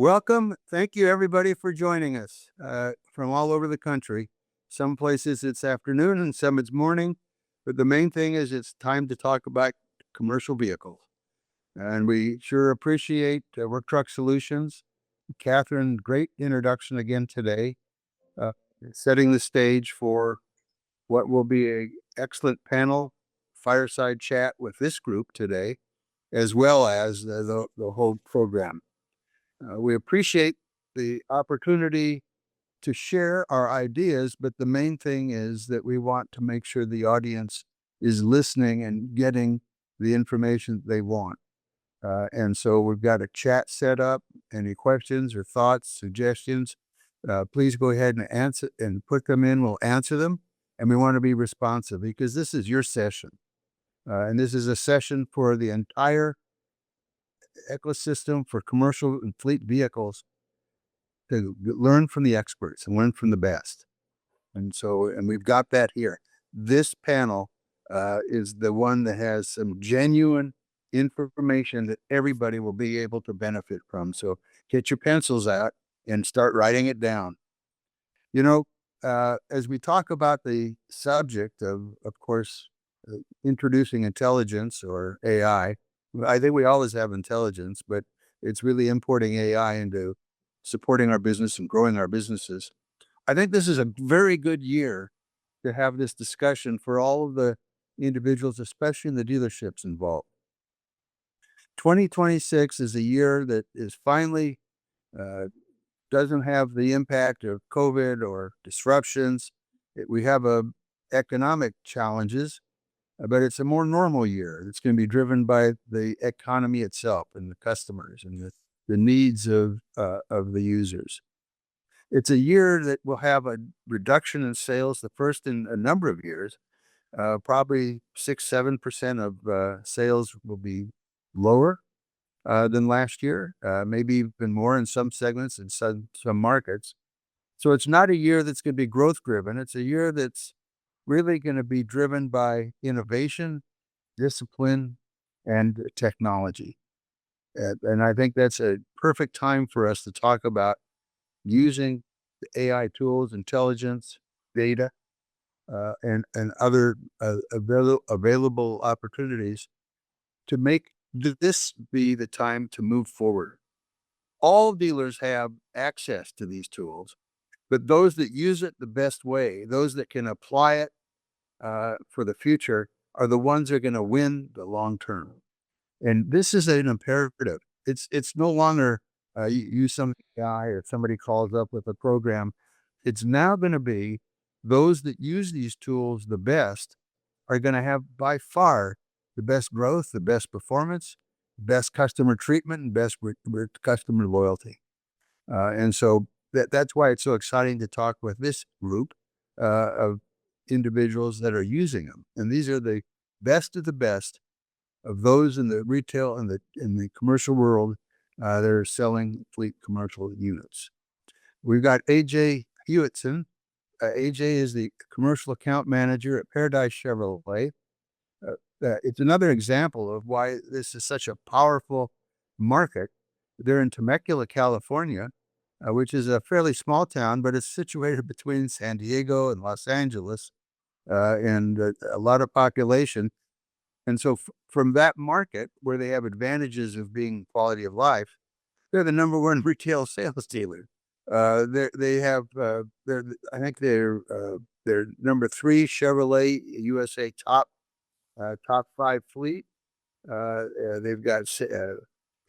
Welcome. Thank you, everybody, for joining us from all over the country. Some places it's afternoon and some it's morning, but the main thing is it's time to talk about commercial vehicles. And we sure appreciate Work Truck Solutions. Catherine, great introduction again today, uh, setting the stage for what will be an excellent panel fireside chat with this group today, as well as the whole program. We appreciate the opportunity to share our ideas, but the main thing is that we want to make sure the audience is listening and getting the information they want. And so we've got a chat set up. Any questions or thoughts, suggestions, please go ahead and answer and put them in. We'll answer them. And we want to be responsive because this is your session. And this is a session for the entire ecosystem for commercial and fleet vehicles to learn from the experts and learn from the best. And we've got that here. This panel is the one that has some genuine information that everybody will be able to benefit from. So get your pencils out and start writing it down. You know, as we talk about the subject of course, introducing intelligence or AI, I think we always have intelligence, but it's really importing AI into supporting our business and growing our businesses. I think this is a very good year to have this discussion for all of the individuals, especially in the dealerships involved. 2026 is a year that is finally doesn't have the impact of COVID or disruptions. We have economic challenges, but it's a more normal year. It's going to be driven by the economy itself and the customers and the needs of the users. It's a year that will have a reduction in sales, the first in a number of years. Probably 6-7% of sales will be lower than last year, maybe even more in some segments and some markets. So it's not a year that's going to be growth driven. It's a year that's really going to be driven by innovation, discipline, and technology. And I think that's a perfect time for us to talk about using the AI tools, intelligence, data, and other available opportunities to make this be the time to move forward. All dealers have access to these tools, but those that use it the best way, those that can apply it for the future, are the ones that are going to win the long term. And this is an imperative. It's no longer you use some AI or somebody calls up with a program. It's now going to be those that use these tools the best are going to have by far the best growth, the best performance, best customer treatment, and best customer loyalty. And so that's why it's so exciting to talk with this group of individuals that are using them. And these are the best of the best of those in the retail and in the commercial world that are selling fleet commercial units. We've got AJ Hewitson. AJ is the commercial account manager at Paradise Chevrolet. It's another example of why this is such a powerful market. They're in Temecula, California, which is a fairly small town, but it's situated between San Diego and Los Angeles, and a lot of population. And so from that market, where they have advantages of being quality of life, they're the number one retail sales dealer. They have, I think they're number 3 Chevrolet USA top 5 fleet. They've got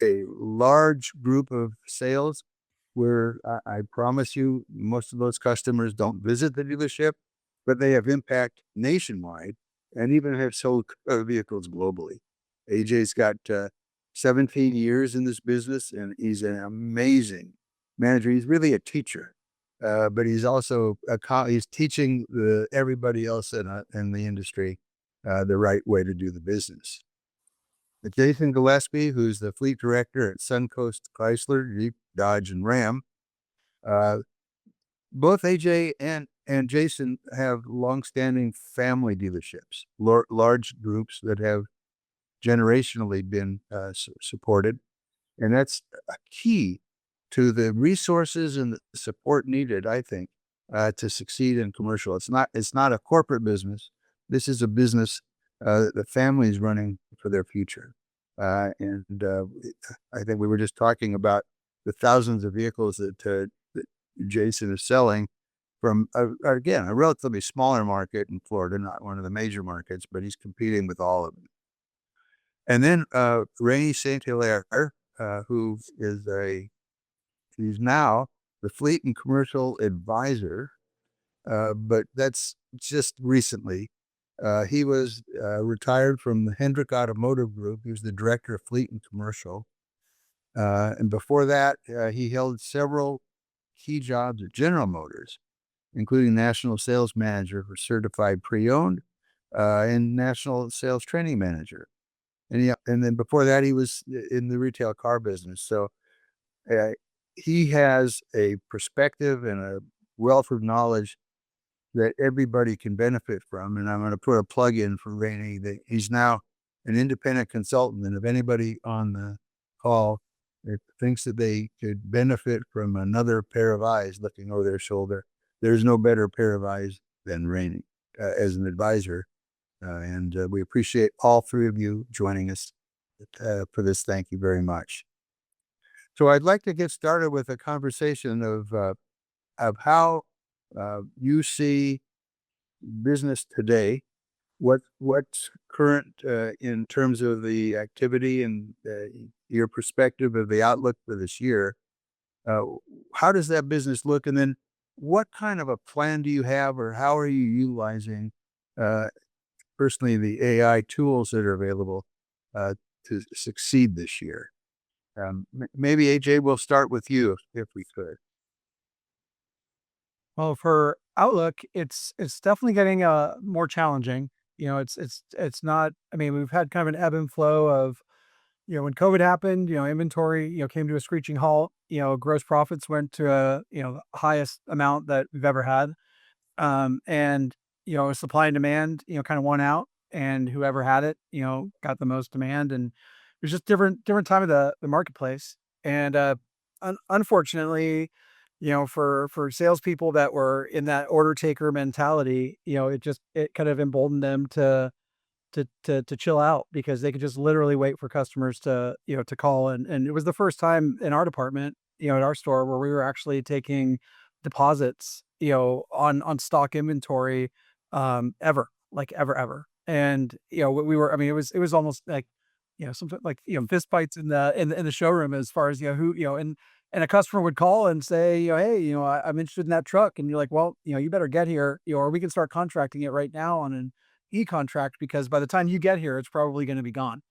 a large group of sales where I promise you, most of those customers don't visit the dealership, but they have impact nationwide and even have sold vehicles globally. AJ's got 17 years in this business, and he's an amazing manager. He's really a teacher, but he's also he's teaching everybody else in the industry the right way to do the business. Jason Gillespie, who's the fleet director at Suncoast Chrysler, Jeep, Dodge, and Ram. Both AJ and Jason have longstanding family dealerships, large groups that have generationally been supported. And that's a key to the resources and the support needed, I think, to succeed in commercial. It's not a corporate business. This is a business that the family is running for their future. And I think we were just talking about the thousands of vehicles that Jason is selling from, again, a relatively smaller market in Florida, not one of the major markets, but he's competing with all of them. And then Rene St. Hilaire, who is he's now the fleet and commercial advisor, but that's just recently. He was retired from the Hendrick Automotive Group. He was the director of fleet and commercial. And before that, he held several key jobs at General Motors, including national sales manager for certified pre-owned and national sales training manager. And then before that, he was in the retail car business. So uh, he has a perspective and a wealth of knowledge that everybody can benefit from. And I'm going to put a plug in for Rene that he's now an independent consultant. And if anybody on the call thinks that they could benefit from another pair of eyes looking over their shoulder, there's no better pair of eyes than Rene as an advisor. And we appreciate all three of you joining us for this. Thank you very much. So I'd like to get started with a conversation of how you see business today. What's current in terms of the activity and your perspective of the outlook for this year? How does that business look? And then what kind of a plan do you have, or how are you utilizing personally the AI tools that are available to succeed this year? Maybe AJ, we'll start with you if we could. Well, for outlook, it's definitely getting more challenging. It's not. I mean, we've had kind of an ebb and flow of, when COVID happened, inventory, came to a screeching halt. Gross profits went to the highest amount that we've ever had. And supply and demand, kind of won out, and whoever had it, got the most demand, and it was just different time of the marketplace. And unfortunately, for salespeople that were in that order taker mentality, it kind of emboldened them to chill out, because they could just literally wait for customers to call. And it was the first time in our department, at our store, where we were actually taking deposits, on stock inventory, ever, like ever. And, we were, I mean, it was almost like, something like, fist fights in the showroom, as far as, who, and a customer would call and say, hey, I'm interested in that truck. And you're like, well, you better get here, or we can start contracting it right now on an e-contract, because by the time you get here, it's probably going to be gone.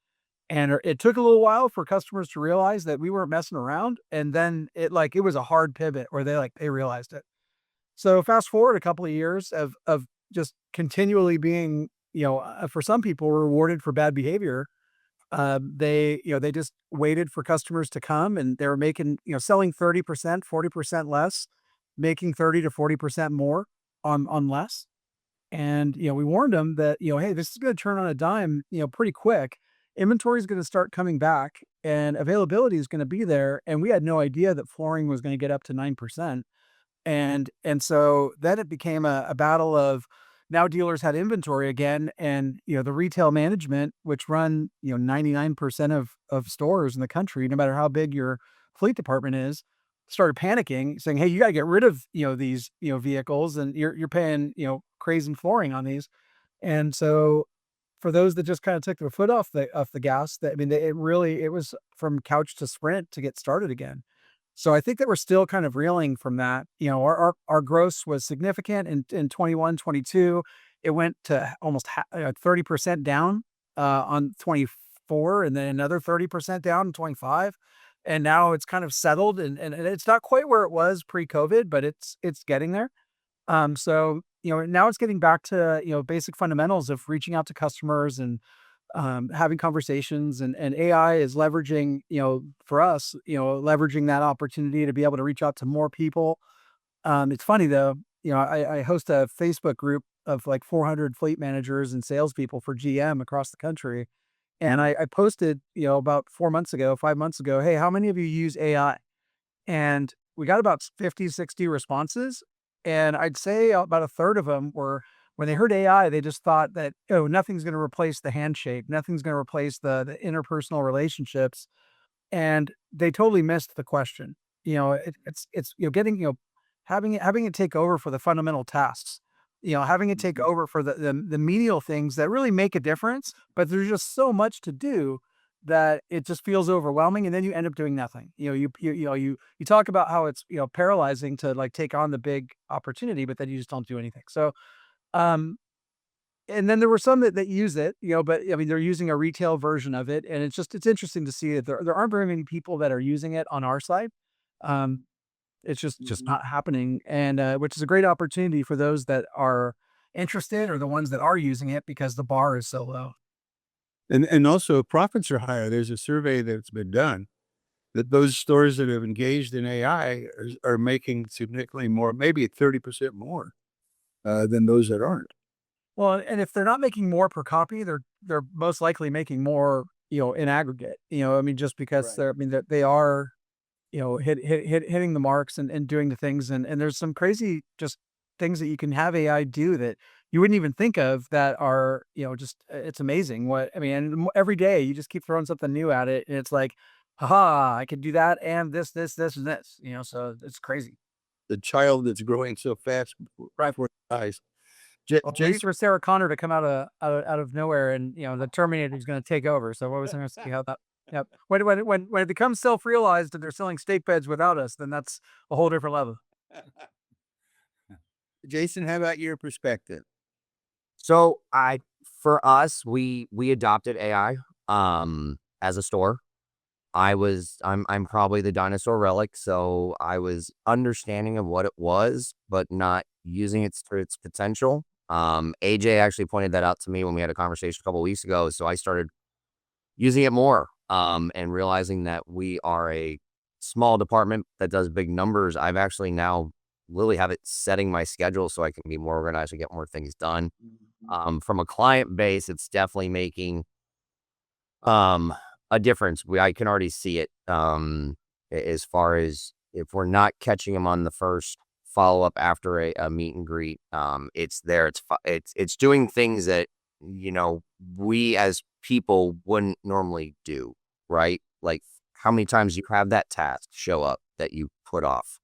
And it took a little while for customers to realize that we weren't messing around. And then it was a hard pivot where they realized it. So fast forward a couple of years of just continually being, for some people, rewarded for bad behavior. They just waited for customers to come, and they were making, selling 30%, 40% less, making 30 to 40% more on less. And, we warned them that, hey, this is going to turn on a dime, pretty quick. Inventory is going to start coming back, and availability is going to be there. And we had no idea that flooring was going to get up to 9%. And so then it became a battle of, now dealers had inventory again, and the retail management, which run 99% of stores in the country, no matter how big your fleet department is, started panicking, saying, hey, you got to get rid of these vehicles, and you're paying crazy flooring on these. And so for those that just kind of took their foot off the gas, that, I mean, it was from couch to sprint to get started again. So I think that we're still kind of reeling from that. Our gross was significant in 21, 22. It went to almost 30% down on 24, and then another 30% down in 25. And now it's kind of settled, and it's not quite where it was pre-COVID, but it's getting there. So now it's getting back to basic fundamentals of reaching out to customers and having conversations, and AI is leveraging, for us, leveraging that opportunity to be able to reach out to more people. It's funny though, I host a Facebook group of like 400 fleet managers and salespeople for GM across the country. And I posted, about 4 months ago, 5 months ago, hey, how many of you use AI? and we got about 50, 60 responses. And I'd say about a third of them were when they heard AI, they just thought that, oh, nothing's going to replace the handshake, nothing's going to replace the interpersonal relationships, and they totally missed the question. It's getting having it take over for the fundamental tasks. Having it take Mhm. over for the menial things that really make a difference, but there's just so much to do that it just feels overwhelming, and then you end up doing nothing. You talk about how it's paralyzing to like take on the big opportunity, but then you just don't do anything. So um and then there were some that use it, but I mean, they're using a retail version of it, and it's interesting to see that there aren't very many people that are using it on our side. Um, it's just Mhm. not happening, and which is a great opportunity for those that are interested or the ones that are using it because the bar is so low. And also profits are higher. There's a survey that's been done that those stores that have engaged in AI are making significantly more, maybe 30% more than those that aren't. Well, and if they're not making more per copy, they're most likely making more, in aggregate. I mean, just because Right. they're, I mean, that they are hitting the marks and doing the things, and there's some crazy just things that you can have AI do that you wouldn't even think of that are, just it's amazing what I mean, and every day you just keep throwing something new at it, and it's like, haha, I could do that and this, and this, so it's crazy. The child that's growing so fast Right. before their eyes. Well, waiting Jason, for Sarah Connor to come out of nowhere, and the Terminator is going to take over. So what was I going to see how that? Yep. When it becomes self realized and they're selling steak beds without us, then that's a whole different level. Jason, how about your perspective? So for us, we adopted AI as a store. I'm probably the dinosaur relic, so I was understanding of what it was, but not using it for its potential. AJ actually pointed that out to me when we had a conversation a couple weeks ago. So I started using it more and realizing that we are a small department that does big numbers. I've actually now literally have it setting my schedule so I can be more organized and get more things done. Mhm. From a client base, it's definitely making um, a difference. I can already see it as far as if we're not catching them on the first follow up after a meet and greet. It's there. It's doing things that you know we as people wouldn't normally do, right? Like how many times you have that task show up that you put off.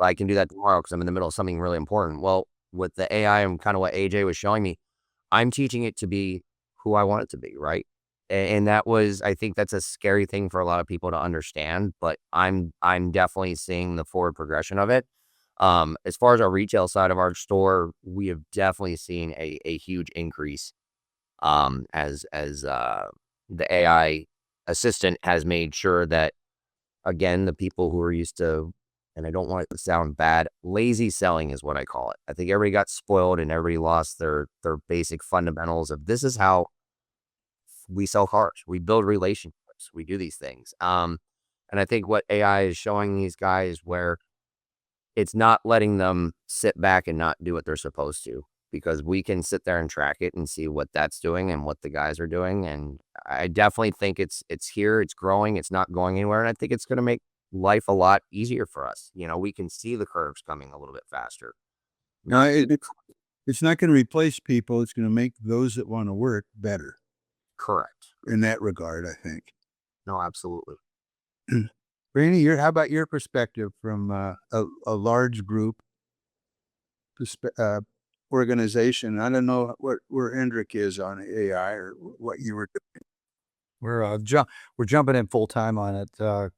I can do that tomorrow because I'm in the middle of something really important. Well, with the AI and kind of what AJ was showing me, I'm teaching it to be who I want it to be, right? And that was, I think that's a scary thing for a lot of people to understand, but I'm definitely seeing the forward progression of it. As far as our retail side of our store, we have definitely seen a huge increase as the AI assistant has made sure that again, the people who are used to, and I don't want it to sound bad, lazy selling is what I call it. I think everybody got spoiled and everybody lost their basic fundamentals of this is how we sell cars. We build relationships. We do these things. And I think what AI is showing these guys where it's not letting them sit back and not do what they're supposed to because we can sit there and track it and see what that's doing and what the guys are doing. And I definitely think it's here, it's growing, it's not going anywhere. And I think it's going to make life a lot easier for us. We can see the curves coming a little bit faster. No, it's not going to replace people. It's going to make those that want to work better Correct. in that regard, I think. No, absolutely. Rainey, how about your perspective from a large group organization? I don't know where Hendrik is on AI or what you were doing. We're jumping in full time on it.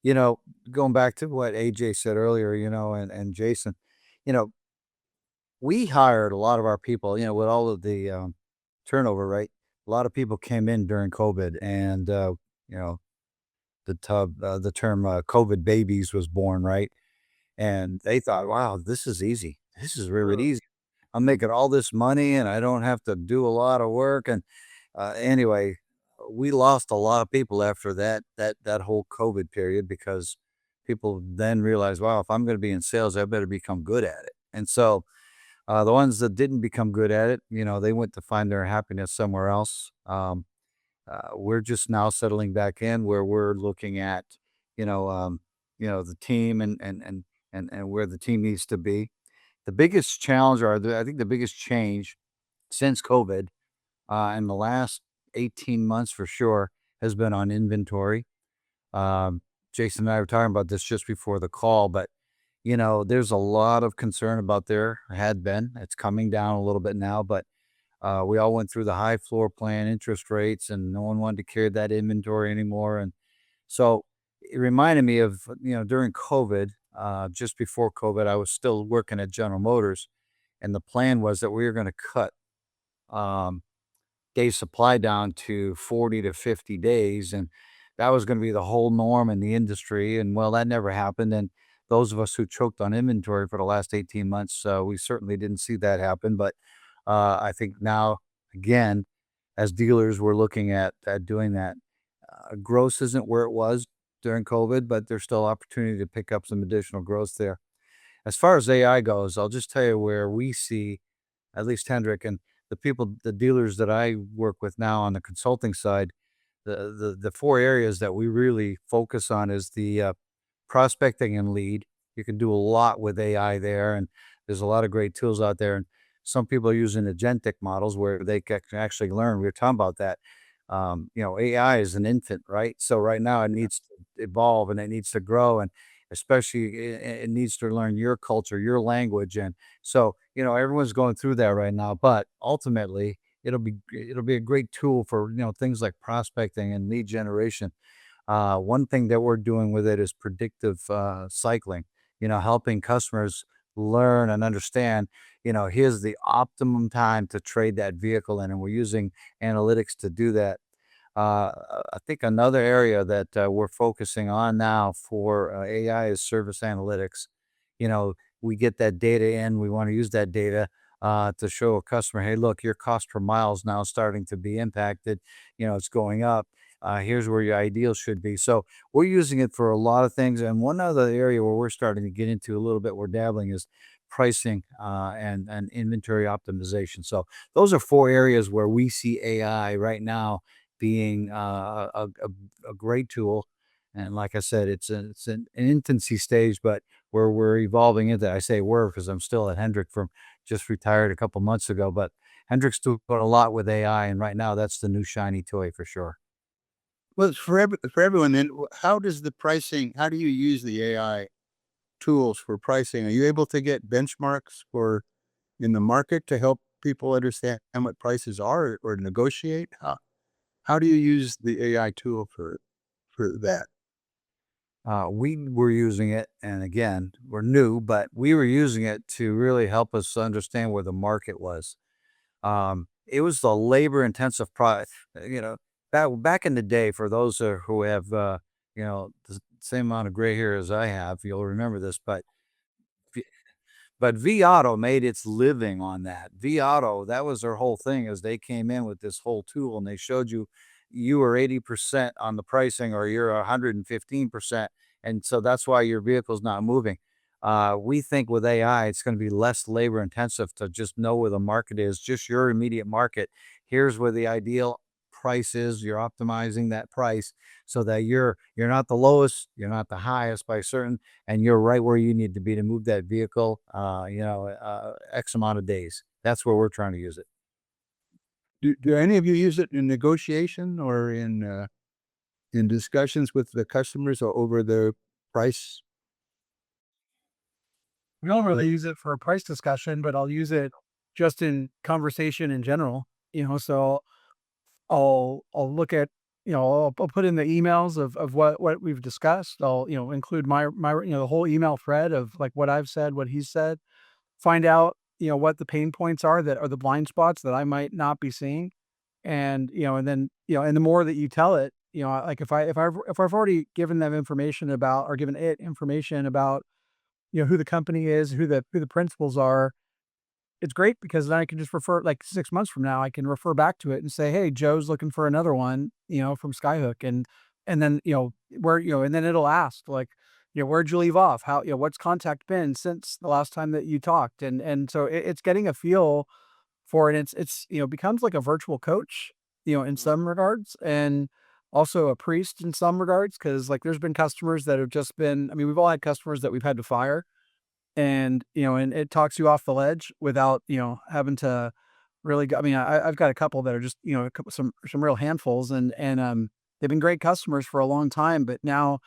You know, going back to what AJ said earlier, and Jason, you know, we hired a lot of our people, with all of the turnover, right? A lot of people came in during COVID, and you know, the term COVID babies was born, right? And they thought, wow, this is easy. This is really easy. I'm making all this money, and I don't have to do a lot of work. And anyway, we lost a lot of people after that whole COVID period because people then realized, wow, if I'm going to be in sales, I better become good at it. And so the ones that didn't become good at it, they went to find their happiness somewhere else. We're just now settling back in where we're looking at, you know, um, the team and where the team needs to be. The biggest challenge, I think the biggest change since COVID, in the last 18 months for sure, has been on inventory. Um, Jason and I were talking about this just before the call, but there's a lot of concern about there. Had been. It's coming down a little bit now, but we all went through the high floor plan interest rates, and no one wanted to carry that inventory anymore. And so it reminded me of during COVID, just before COVID, I was still working at General Motors, and the plan was that we were going to cut um, days supply down to 40 to 50 days. And that was going to be the whole norm in the industry. And well, that never happened. And those of us who choked on inventory for the last 18 months, we certainly didn't see that happen. But I think now, again, as dealers, we're looking at doing that. Gross isn't where it was during COVID, but there's still opportunity to pick up some additional growth there. As far as AI goes, I'll just tell you where we see, at least Hendrick and the dealers that I work with now on the consulting side, the four areas that we really focus on is the prospecting and lead. You can do a lot with AI there, and there's a lot of great tools out there. And some people are using agentic models where they can actually learn. We were talking about that. AI is an infant, right? So right now it needs to evolve and it needs to grow, and especially it needs to learn your culture, your language, and so everyone's going through that right now. But ultimately, it'll be a great tool for things like prospecting and lead generation. One thing that we're doing with it is predictive cycling, helping customers learn and understand, here's the optimum time to trade that vehicle in. And we're using analytics to do that. I think another area that we're focusing on now for AI is service analytics. We get that data in, we want to use that data to show a customer, hey, look, your cost per mile is now starting to be impacted. It's going up. Here's where your ideal should be. So we're using it for a lot of things. And one other area where we're starting to get into a little bit, we're dabbling is pricing and inventory optimization. So those are four areas where we see AI right now being a great tool. And like I said, it's an infancy stage, but where we're evolving into. I say we're because I'm still at Hendrick, from just retired a couple months ago. But Hendrick's doing a lot with AI, and right now that's the new shiny toy for sure. Well, for everyone, then, how does the pricing? How do you use the AI tools for pricing? Are you able to get benchmarks for in the market to help people understand what prices are or negotiate? How do you use the AI tool for that? We were using it, and again, we're new, but we were using it to really help us understand where the market was. It was the labor-intensive back in the day, for those who have, the same amount of gray hair as I have, you'll remember this, but V Auto made its living on that. V Auto, that was their whole thing, is they came in with this whole tool and they showed you were 80% on the pricing or you're 115%. And so that's why your vehicle's not moving. We think with AI, it's going to be less labor intensive to just know where the market is, just your immediate market. Here's where the ideal price is. You're optimizing that price so that you're not the lowest, you're not the highest by certain, and you're right where you need to be to move that vehicle, X amount of days. That's where we're trying to use it. Do any of you use it in negotiation or in discussions with the customers or over the price? We don't really use it for a price discussion, but I'll use it just in conversation in general. So I'll look at, I'll put in the emails of what we've discussed. I'll, include my, the whole email thread of like what I've said, what he's said, find out, what the pain points are that are the blind spots that I might not be seeing. And, and then, and the more that you tell it, like if I've already given them information about, or given it information about, who the company is, who the principals are, it's great because then I can just refer, like 6 months from now, I can refer back to it and say, hey, Joe's looking for another one, from Skyhook. And then, where, and then it'll ask like, where'd you leave off? How, what's contact been since the last time that you talked? And so it's getting a feel for it. It's, becomes like a virtual coach, in some regards. And also a priest in some regards, because like there's been customers that have just been, I mean, we've all had customers that we've had to fire, and and it talks you off the ledge without having to really I mean, I've got a couple that are just some real handfuls, and they've been great customers for a long time, but now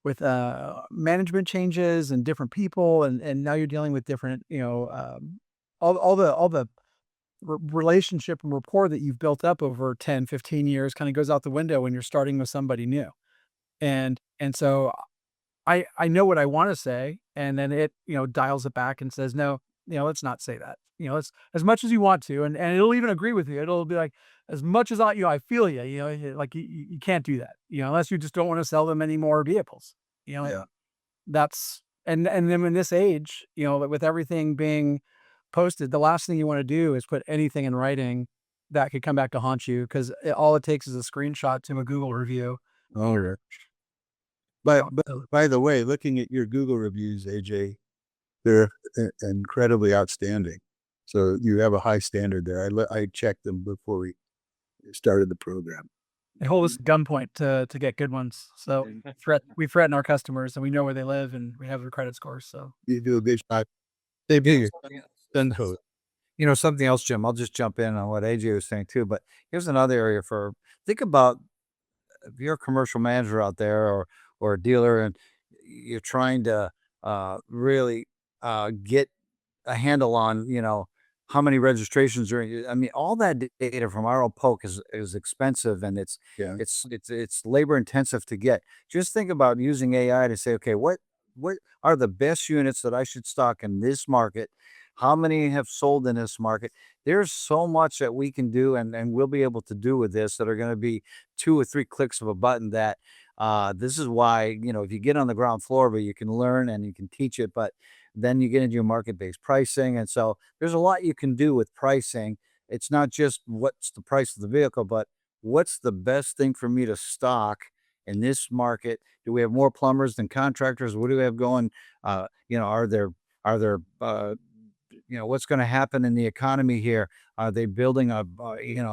with management changes and different people, and now you're dealing with different all the relationship and rapport that you've built up over 10, 15 years kind of goes out the window when you're starting with somebody new. And so I know what I want to say, and then it dials it back and says, no, let's not say that. It's as much as you want to, and it'll even agree with you. It'll be like, as much as I feel you, like you can't do that, unless you just don't want to sell them any more vehicles. Yeah. That's and then in this age, with everything being posted, the last thing you want to do is put anything in writing that could come back to haunt you, because all it takes is a screenshot to a Google review. Oh, yeah. But by the way, looking at your Google reviews, AJ, they're incredibly outstanding. So you have a high standard there. I checked them before we started the program. They hold us at gunpoint to get good ones. So we threaten our customers, and we know where they live, and we have their credit scores. So You do a good job. They do. Something else, Jim, I'll just jump in on what AJ was saying too, but here's another area think about if you're a commercial manager out there, or a dealer, and you're trying to really get a handle on, how many registrations are I mean, all that data from our old poke is expensive, and Yeah. it's labor intensive to get. Just think about using AI to say, okay, what are the best units that I should stock in this market? How many have sold in this market? There's so much that we can do, and we'll be able to do with this, that are going to be 2 or 3 clicks of a button. That this is why, if you get on the ground floor, but you can learn and you can teach it, but then you get into your market-based pricing. And so there's a lot you can do with pricing. It's not just what's the price of the vehicle, but what's the best thing for me to stock in this market? Do we have more plumbers than contractors? What do we have going? Are there what's going to happen in the economy here? Are they building a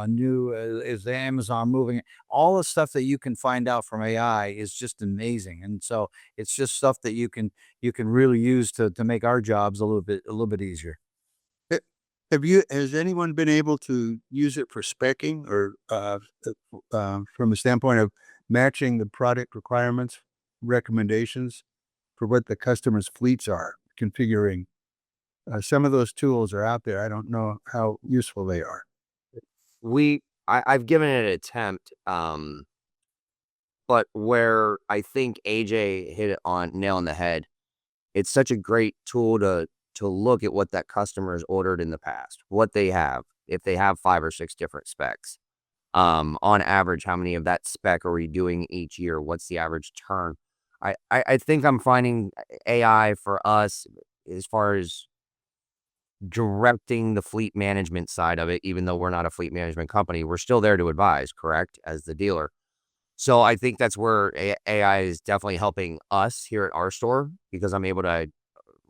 new, is the Amazon moving? All the stuff that you can find out from AI is just amazing. And so it's just stuff that you can really use to make our jobs a little bit easier. Has anyone been able to use it for speccing, or from a standpoint of matching the product requirements, recommendations for what the customer's fleets are, configuring? Some of those tools are out there. I don't know how useful they are. I've given it an attempt, but where I think AJ hit it on nail on the head, it's such a great tool to look at what that customer has ordered in the past, what they have, if they have 5 or 6 different specs. On average, how many of that spec are we doing each year? What's the average turn? I think I'm finding AI for us, as far as directing the fleet management side of it, even though we're not a fleet management company, we're still there to advise, correct, as the dealer. So I think that's where AI is definitely helping us here at our store, because I'm able to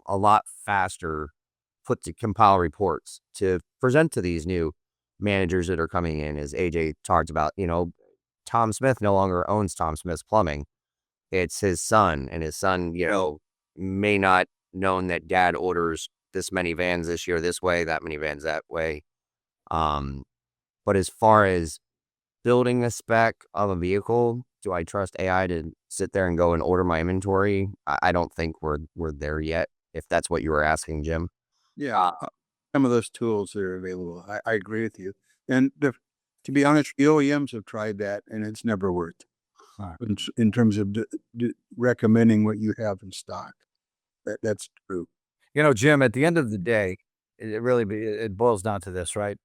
a lot faster compile reports to present to these new managers that are coming in. As AJ talked about, Tom Smith no longer owns Tom Smith's Plumbing. It's his son, and his son, may not known that dad orders this many vans this year this way, that many vans that way. But as far as building a spec of a vehicle, do I trust AI to sit there and go and order my inventory? I don't think we're there yet, if that's what you were asking, Jim. Yeah. Some of those tools are available. I agree with you. And to be honest, the OEMs have tried that, and it's never worked. In terms of recommending what you have in stock. That's true. Jim, at the end of the day, it really it boils down to this, right?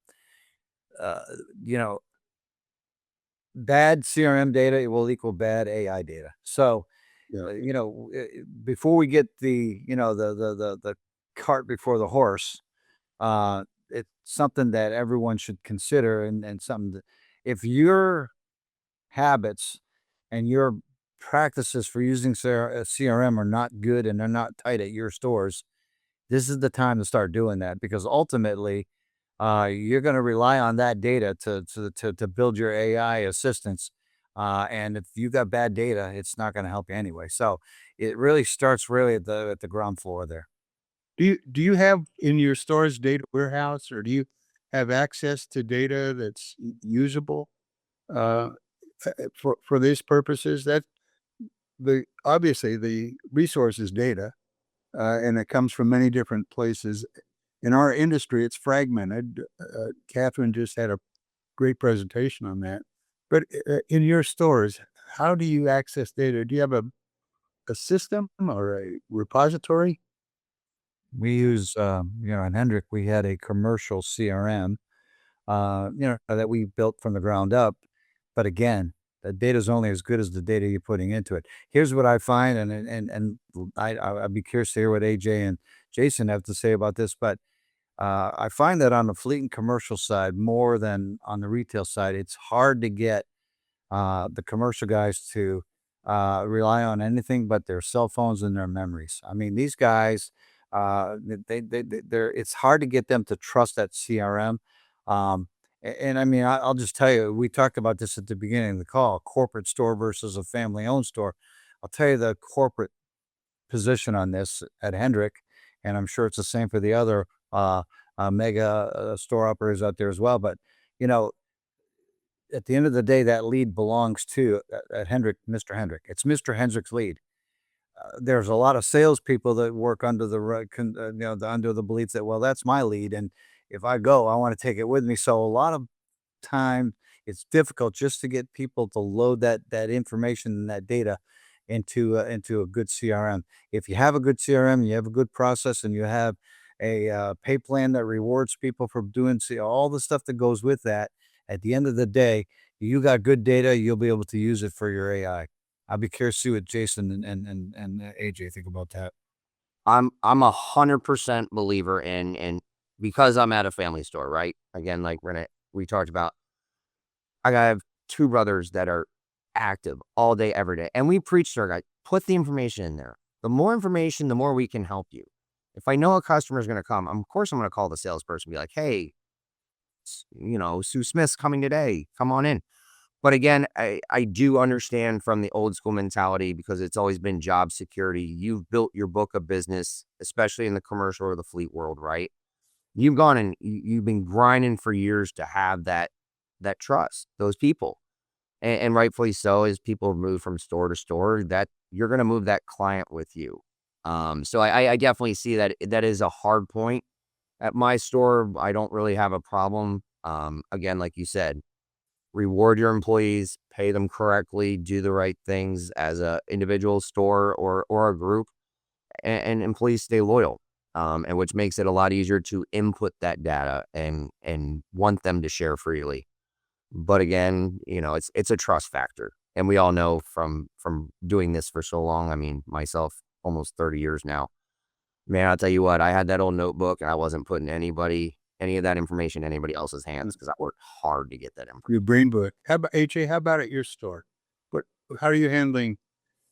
Bad CRM data will equal bad AI data. So, Yeah. Before we get the cart before the horse, it's something that everyone should consider, and something that, if your habits and your practices for using CRM are not good and they're not tight at your stores, this is the time to start doing that, because ultimately, you're going to rely on that data to build your AI assistants. And if you got bad data, it's not going to help you anyway. So it really starts really at the ground floor there. Do you have in your store's data warehouse, or do you have access to data that's usable uh, for these purposes? That the obviously the resource is data, and it comes from many different places. In our industry, it's fragmented. Catherine just had a great presentation on that. But in your stores, how do you access data? Do you have a system or a repository? We use, in Hendrick, we had a commercial CRM, that we built from the ground up. But again, the data is only as good as the data you're putting into it. Here's what I find, and I'd be curious to hear what AJ and Jason have to say about this. But I find that on the fleet and commercial side, more than on the retail side, it's hard to get the commercial guys to rely on anything but their cell phones and their memories. I mean, these guys, they're it's hard to get them to trust that CRM. And I mean, I'll just tell you, we talked about this at the beginning of the call: a corporate store versus a family-owned store. I'll tell you the corporate position on this at Hendrick, and I'm sure it's the same for the other mega store operators out there as well. But you know, at the end of the day, that lead belongs to at Hendrick, Mr. Hendrick. It's Mr. Hendrick's lead. There's a lot of salespeople that work under under the belief that, well, that's my lead, and if I go, I want to take it with me. So a lot of time, it's difficult just to get people to load that information and that data into a good CRM. If you have a good CRM, you have a good process, and you have a pay plan that rewards people for doing all the stuff that goes with that. At the end of the day, you got good data, you'll be able to use it for your AI. I'll be curious to see what Jason and AJ think about that. I'm 100% believer in because I'm at a family store, right? Again, like Rene, we talked about, I have two brothers that are active all day, every day. And we preach to our guys, put the information in there. The more information, the more we can help you. If I know a customer is going to come, of course I'm going to call the salesperson and be like, hey, Sue Smith's coming today. Come on in. But again, I do understand from the old school mentality, because it's always been job security. You've built your book of business, especially in the commercial or the fleet world, right? You've gone and you've been grinding for years to have that trust, those people. And rightfully so, as people move from store to store, that you're going to move that client with you. So I definitely see that is a hard point. At my store, I don't really have a problem. Again, like you said, reward your employees, pay them correctly, do the right things as a individual store or a group, and employees stay loyal. And which makes it a lot easier to input that data and want them to share freely. But again, it's a trust factor. And we all know from doing this for so long, I mean, myself, almost 30 years now, man, I'll tell you what, I had that old notebook and I wasn't putting any of that information in anybody else's hands, because I worked hard to get that information. Your brain book. How about AJ? How about at your store? How are you handling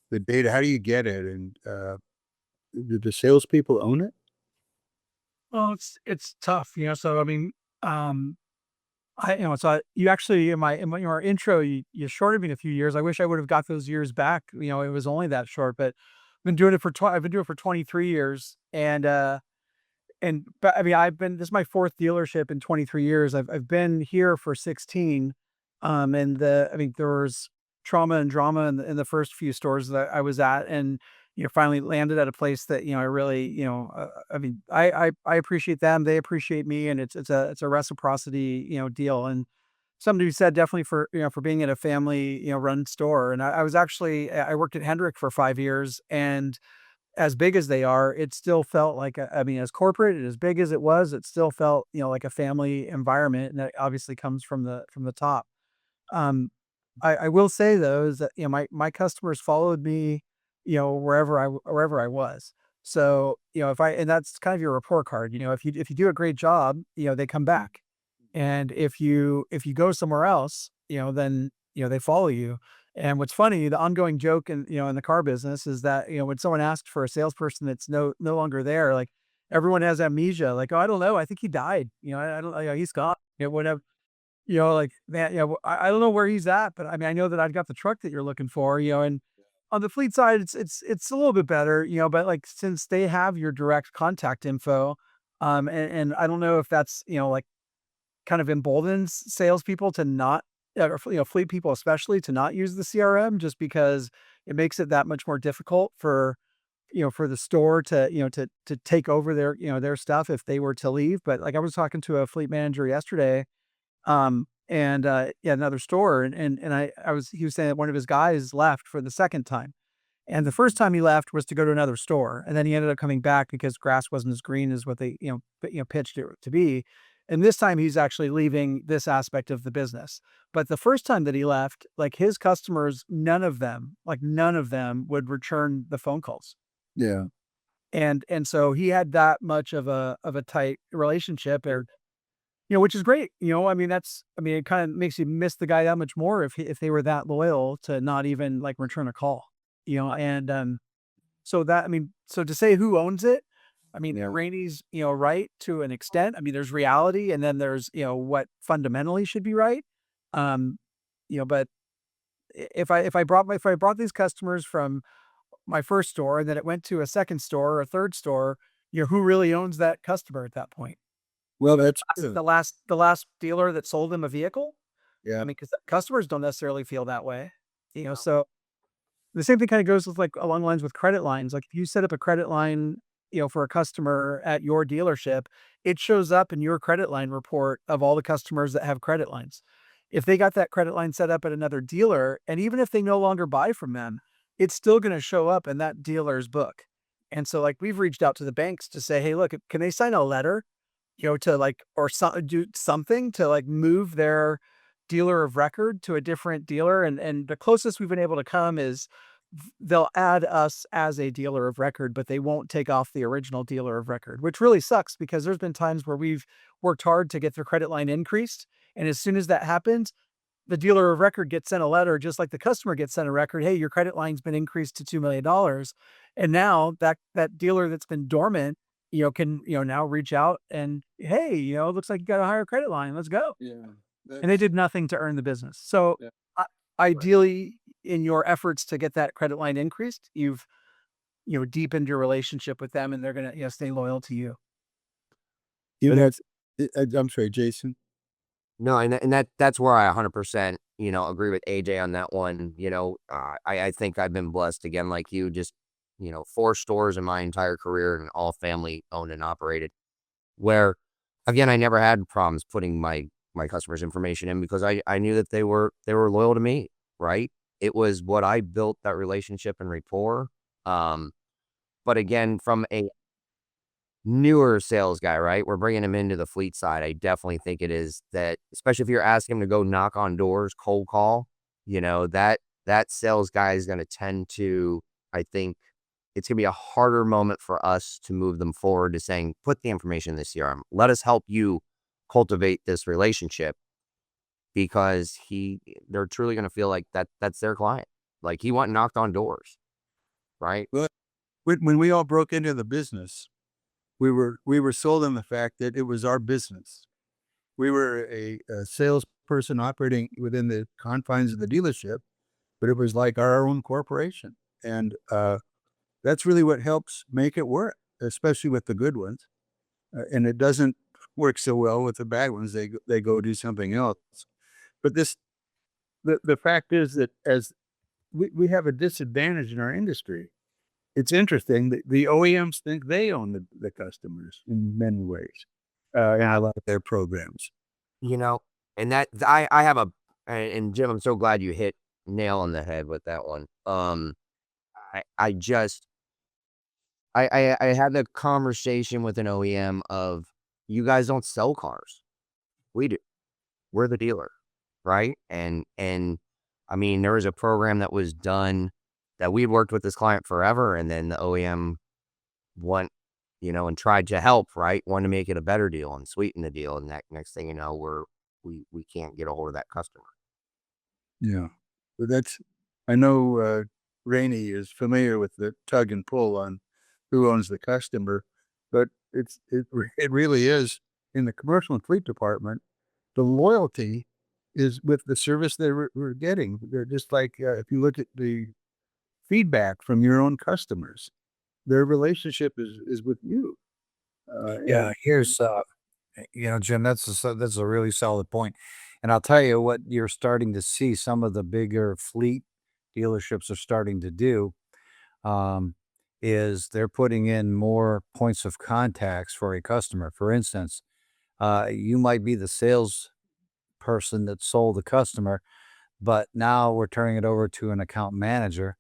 the data? How do you get it? And do the salespeople own it? Well, it's tough, So I mean, you actually in your intro, you shorted me a few years. I wish I would have got those years back. It was only that short, but I've been doing it for 23 years, but I mean, this is my fourth dealership in 23 years. I've been here for 16. And there was trauma and drama in the first few stores that I was at, and finally landed at a place that I really I appreciate them, they appreciate me, and it's a reciprocity deal. And somebody who said definitely for being at a family run store. And I was actually I worked at Hendrick for 5 years, and as big as they are, it still felt like as corporate and as big as it was, it still felt like a family environment, and that obviously comes from the top. I will say though is that my customers followed me, wherever I was. So and that's kind of your report card. If you do a great job, they come back, and if you go somewhere else, then they follow you. And what's funny, the ongoing joke in the car business is that when someone asks for a salesperson that's no longer there, like everyone has amnesia. Like, oh, I don't know, I think he died. I don't. He's gone. Whatever. like that, I don't know where he's at, but I mean, I know that I've got the truck that you're looking for, and on the fleet side, it's a little bit better, but like since they have your direct contact info, and I don't know if that's, like kind of emboldens salespeople to not, or fleet people especially to not use the CRM just because it makes it that much more difficult for the store to, to take over their stuff if they were to leave. But like I was talking to a fleet manager yesterday, and yeah, another store, and he was saying that one of his guys left for the second time. And the first time he left was to go to another store, and then he ended up coming back because grass wasn't as green as what they, pitched it to be. And this time he's actually leaving this aspect of the business. But the first time that he left, like his customers, none of them would return the phone calls. Yeah. And so he had that much of a tight relationship, or which is great. I mean, it kind of makes you miss the guy that much more if they were that loyal to not even like return a call. And so that, I mean, so to say who owns it, I mean, Yeah. Rainey's, right to an extent. I mean, there's reality, and then there's, what fundamentally should be right. Um, but if I brought these customers from my first store and then it went to a second store or a third store, who really owns that customer at that point? Well, that's The last dealer that sold them a vehicle? I yeah. mean, because customers don't necessarily feel that way. So the same thing kind of goes with like along the lines with credit lines. Like if you set up a credit line, for a customer at your dealership, it shows up in your credit line report of all the customers that have credit lines. If they got that credit line set up at another dealer, and even if they no longer buy from them, it's still going to show up in that dealer's book. And so like we've reached out to the banks to say, hey, look, can they sign a letter, to like, or do something to like move their dealer of record to a different dealer. And the closest we've been able to come is they'll add us as a dealer of record, but they won't take off the original dealer of record, which really sucks because there's been times where we've worked hard to get their credit line increased. And as soon as that happens, the dealer of record gets sent a letter, just like the customer gets sent a record. Hey, your credit line's been increased to $2 million. And now that dealer that's been dormant, can, now reach out and, hey, it looks like you got a higher credit line. Let's go. Yeah. And they did nothing to earn the business. So Yeah. ideally, in your efforts to get that credit line increased, you've, deepened your relationship with them, and they're going to, stay loyal to you. That's, I'm sorry, Jason. No, and that's where I 100%, agree with AJ on that one. I think I've been blessed again, like you, just, 4 stores in my entire career and all family owned and operated, where again, I never had problems putting my customers' information in because I knew that they were loyal to me, right? It was what I built that relationship and rapport. But again, from a newer sales guy, right? We're bringing him into the fleet side. I definitely think it is that, especially if you're asking him to go knock on doors, cold call, that sales guy is going to tend to, I think it's going to be a harder moment for us to move them forward to saying, put the information in the CRM. Let us help you cultivate this relationship, because they're truly going to feel like that's their client. Like he went and knocked on doors, right? Well, when we all broke into the business, we were sold on the fact that it was our business. We were a salesperson operating within the confines of the dealership, but it was like our own corporation. And that's really what helps make it work, especially with the good ones. And it doesn't work so well with the bad ones. They go do something else. But the fact is that as we have a disadvantage in our industry. It's interesting that the OEMs think they own the customers in many ways. And I like their programs. And that I have and Jim, I'm so glad you hit nail on the head with that one. I had a conversation with an OEM of, you guys don't sell cars. We do. We're the dealer, right? And I mean, there was a program that was done that we'd worked with this client forever, and then the OEM went, and tried to help, right? Wanted to make it a better deal and sweeten the deal. And that next thing you know, we can't get a hold of that customer. Yeah. But I know Rene is familiar with the tug and pull on who owns the customer, but it really is in the commercial and fleet department, the loyalty is with the service that we're getting. They're just like, if you look at the feedback from your own customers, their relationship is with you. Yeah, And here's Jim, that's a really solid point. And I'll tell you what you're starting to see some of the bigger fleet dealerships are starting to do, um, is they're putting in more points of contacts for a customer. For instance, you might be the salesperson that sold the customer, but now we're turning it over to an account manager,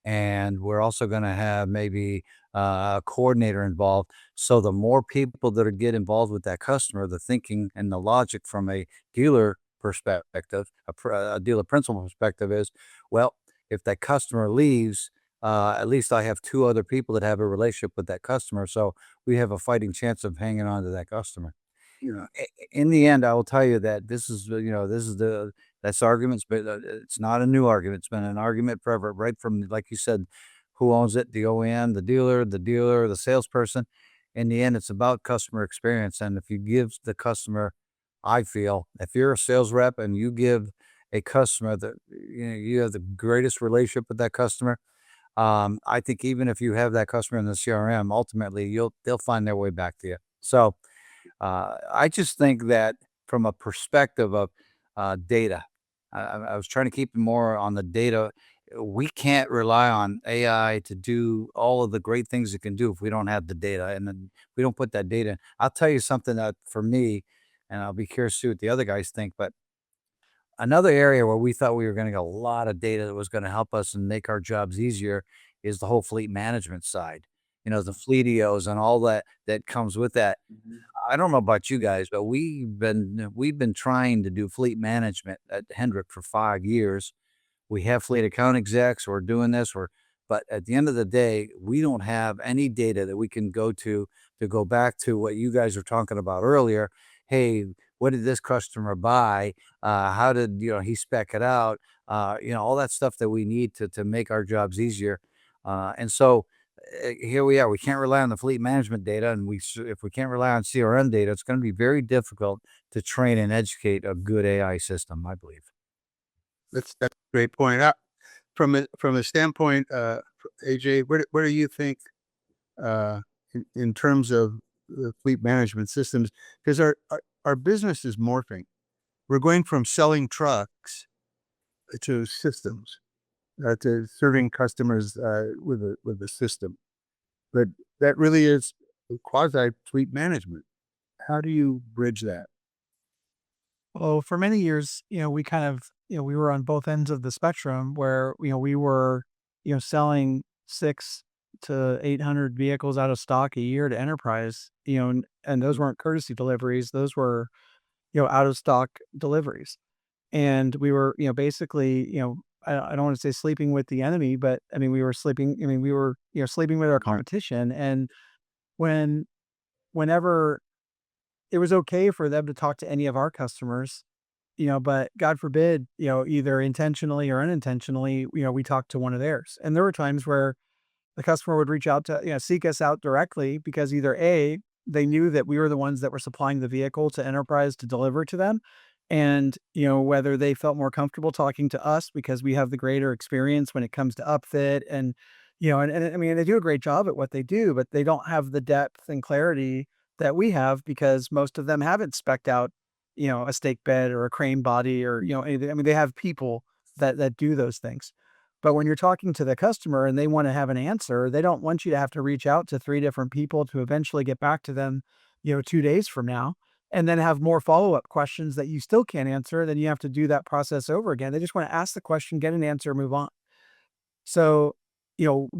and we're also going to have maybe a coordinator involved. So the more people that are get involved with that customer, the thinking and the logic from a dealer perspective, a dealer principal perspective is, well, if that customer leaves, at least I have two other people that have a relationship with that customer, so we have a fighting chance of hanging on to that customer. yeah, In the end, I will tell you that this is, this is the that's arguments, but it's not a new argument. It's been an argument forever, right from, like you said, who owns it, the OEM, the dealer, the salesperson. In the end, it's about customer experience. And if you give the customer, I feel, if you're a sales rep and you give a customer that, you have the greatest relationship with that customer, I think even if you have that customer in the CRM, ultimately they'll find their way back to you. So I just think that from a perspective of data, I was trying to keep it more on the data. We can't rely on AI to do all of the great things it can do if we don't have the data, and then we don't put that data in. I'll tell you something that for me, and I'll be curious to see what the other guys think, but another area where we thought we were going to get a lot of data that was going to help us and make our jobs easier is the whole fleet management side. The fleetios and all that comes with that. I don't know about you guys, but we've been trying to do fleet management at Hendrick for 5 years. We have fleet account execs. We're doing this. But at the end of the day, we don't have any data that we can to go back to what you guys were talking about earlier. Hey, what did this customer buy? How did he spec it out? All that stuff that we need to make our jobs easier. And so here we are. We can't rely on the fleet management data, and if we can't rely on CRM data, it's going to be very difficult to train and educate a good AI system, I believe. that's a great point. From a standpoint, AJ, where do you think, in terms of the fleet management systems, because our business is morphing. We're going from selling trucks to systems, to serving customers with a system. But that really is quasi fleet management. How do you bridge that? Well, for many years, we kind of, we were on both ends of the spectrum where, we were, selling 6 to 800 vehicles out of stock a year to enterprise, and those weren't courtesy deliveries. Those were, out of stock deliveries. And we were, basically, I don't want to say sleeping with the enemy, but I mean, we were, sleeping with our competition. And when, whenever it was okay for them to talk to any of our customers, but God forbid, either intentionally or unintentionally, we talked to one of theirs. And there were times where the customer would reach out to, seek us out directly because either A, they knew that we were the ones that were supplying the vehicle to enterprise to deliver to them. And, whether they felt more comfortable talking to us because we have the greater experience when it comes to upfit and, and I mean, they do a great job at what they do, but they don't have the depth and clarity that we have because most of them haven't specced out, a stake bed or a crane body or, anything. I mean, they have people that do those things. But when you're talking to the customer and they want to have an answer, they don't want you to have to reach out to 3 different people to eventually get back to them, 2 days from now, and then have more follow-up questions that you still can't answer. Then you have to do that process over again. They just want to ask the question, get an answer, move on. So,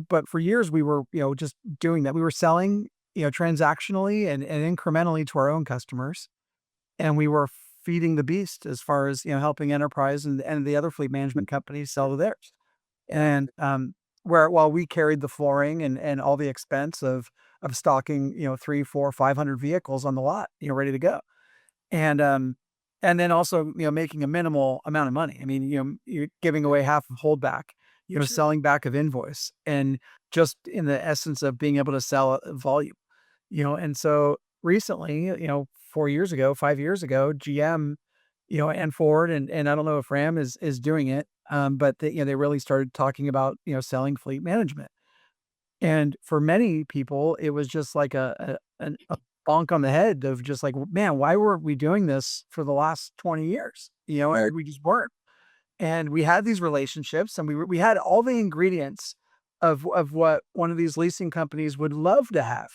but for years we were, just doing that. We were selling, transactionally and incrementally to our own customers. And we were feeding the beast as far as, helping enterprise and the other fleet management companies sell to theirs. And where while we carried the flooring and all the expense of stocking, 3, 4, 500 vehicles on the lot, ready to go. And then also, making a minimal amount of money. I mean, you're giving away half of holdback, Sure. selling back of invoice and just in the essence of being able to sell volume, and so recently, 4 years ago, 5 years ago, GM, and Ford, and I don't know if Ram is doing it, but they really started talking about selling fleet management. And for many people, it was just like a bonk on the head of just like, man, why weren't we doing this for the last 20 years? Right. We just weren't. And we had these relationships, and we had all the ingredients of what one of these leasing companies would love to have,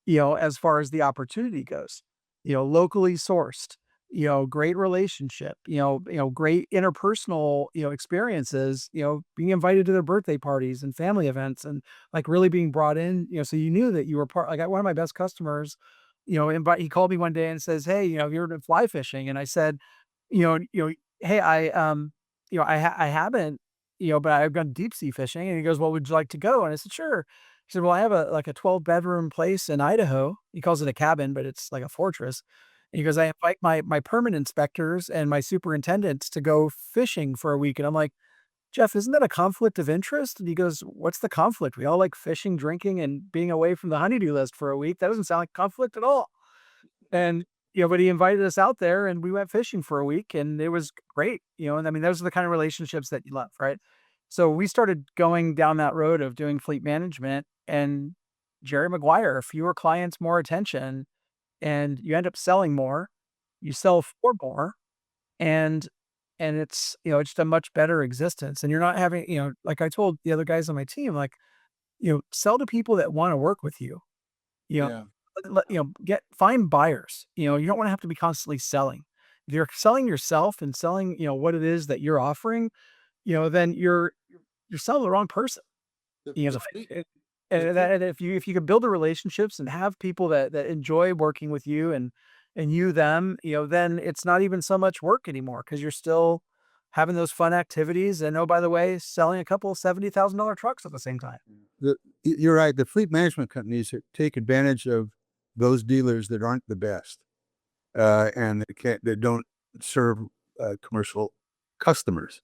as far as the opportunity goes, locally sourced, great relationship, great interpersonal, experiences, being invited to their birthday parties and family events and like really being brought in, so you knew that you were part, like one of my best customers, he called me one day and says, hey, you're into fly fishing. And I said, hey, I haven't, but I've gone deep sea fishing. And he goes, well, would you like to go? And I said, sure. He said, well, I have a 12-bedroom place in Idaho. He calls it a cabin, but it's like a fortress. And he goes, I invite my permit inspectors and my superintendents to go fishing for a week. And I'm like, Jeff, isn't that a conflict of interest? And he goes, what's the conflict? We all like fishing, drinking, and being away from the honeydew list for a week. That doesn't sound like conflict at all. And, but he invited us out there and we went fishing for a week and it was great, and I mean, those are the kind of relationships that you love, right? So we started going down that road of doing fleet management, and Jerry Maguire, fewer clients, more attention, and you end up selling more, you sell for more, and it's, it's just a much better existence. And you're not having, like I told the other guys on my team, like, sell to people that want to work with you, you know, Yeah. find buyers. You don't want to have to be constantly selling. If you're selling yourself and selling, what it is that you're offering, then you're selling the wrong person. You know, and if you can build the relationships and have people that enjoy working with you and you them, then it's not even so much work anymore because you're still having those fun activities. And oh, by the way, selling a couple of $70,000 trucks at the same time. You're right. The fleet management companies take advantage of those dealers that aren't the best, and that don't serve commercial customers.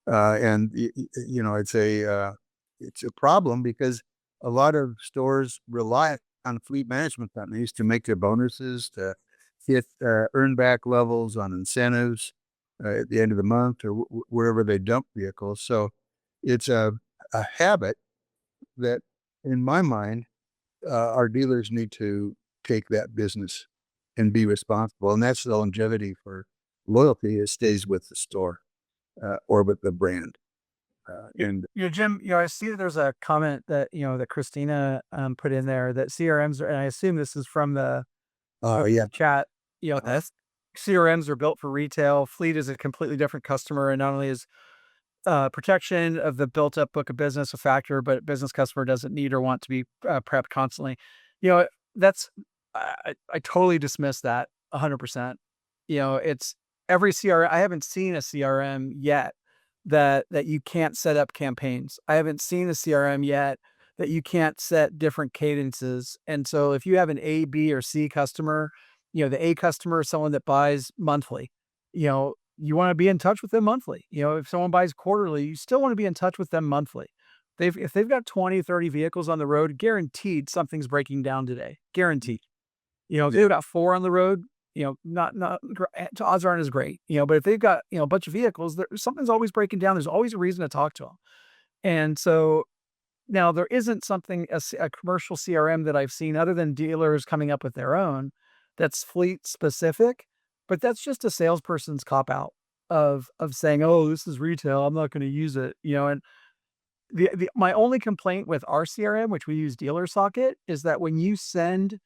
And it's a problem because a lot of stores rely on fleet management companies to make their bonuses, to hit earn back levels on incentives at the end of the month or wherever they dump vehicles. So it's a habit that, in my mind, our dealers need to take that business and be responsible. And that's the longevity for loyalty. It stays with the store or with the brand. Jim, I see that there's a comment that, that Christina put in there that CRMs are, and I assume this is from the chat, Yes. CRMs are built for retail. Fleet is a completely different customer. And not only is protection of the built up book of business a factor, but business customer doesn't need or want to be prepped constantly. That's, I totally dismiss that 100%. It's every CRM. I haven't seen a CRM yet that you can't set up campaigns. I haven't seen a CRM yet that you can't set different cadences. And so if you have an A, B, or C customer, the A customer is someone that buys monthly. You want to be in touch with them monthly. If someone buys quarterly, you still want to be in touch with them monthly. If they've got 20, 30 vehicles on the road, guaranteed something's breaking down today. Guaranteed. If they've got 4 on the road, not odds aren't as great, but if they've got, a bunch of vehicles, something's always breaking down. There's always a reason to talk to them. And so now there isn't a commercial CRM that I've seen other than dealers coming up with their own that's fleet specific, but that's just a salesperson's cop out of saying, oh, this is retail, I'm not going to use it, and my only complaint with our CRM, which we use Dealer Socket, is that when you send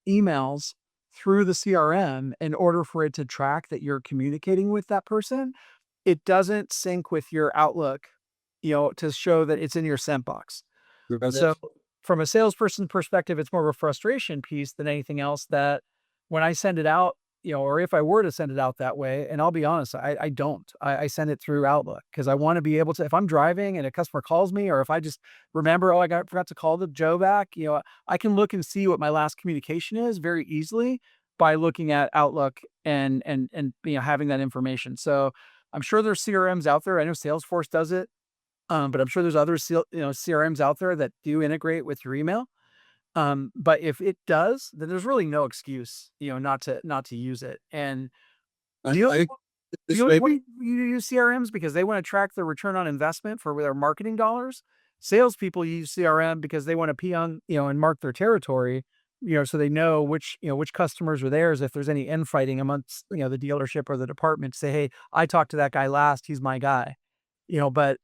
emails through the CRM, in order for it to track that you're communicating with that person, it doesn't sync with your Outlook, to show that it's in your sent box. So from a salesperson's perspective, it's more of a frustration piece than anything else, that when I send it out, or if I were to send it out that way, and I'll be honest, I don't. I send it through Outlook because I want to be able to, if I'm driving and a customer calls me, or if I just remember, oh, forgot to call the Joe back, I can look and see what my last communication is very easily by looking at Outlook and having that information. So I'm sure there's CRMs out there. I know Salesforce does it, but I'm sure there's other CRMs out there that do integrate with your email. But if it does, then there's really no excuse, not to use it. And I This You know may what be you use CRMs because they want to track the return on investment for their marketing dollars. Salespeople use CRM because they want to pee on, and mark their territory, so they know which customers are theirs. If there's any infighting amongst, the dealership or the department, say, hey, I talked to that guy last, he's my guy. But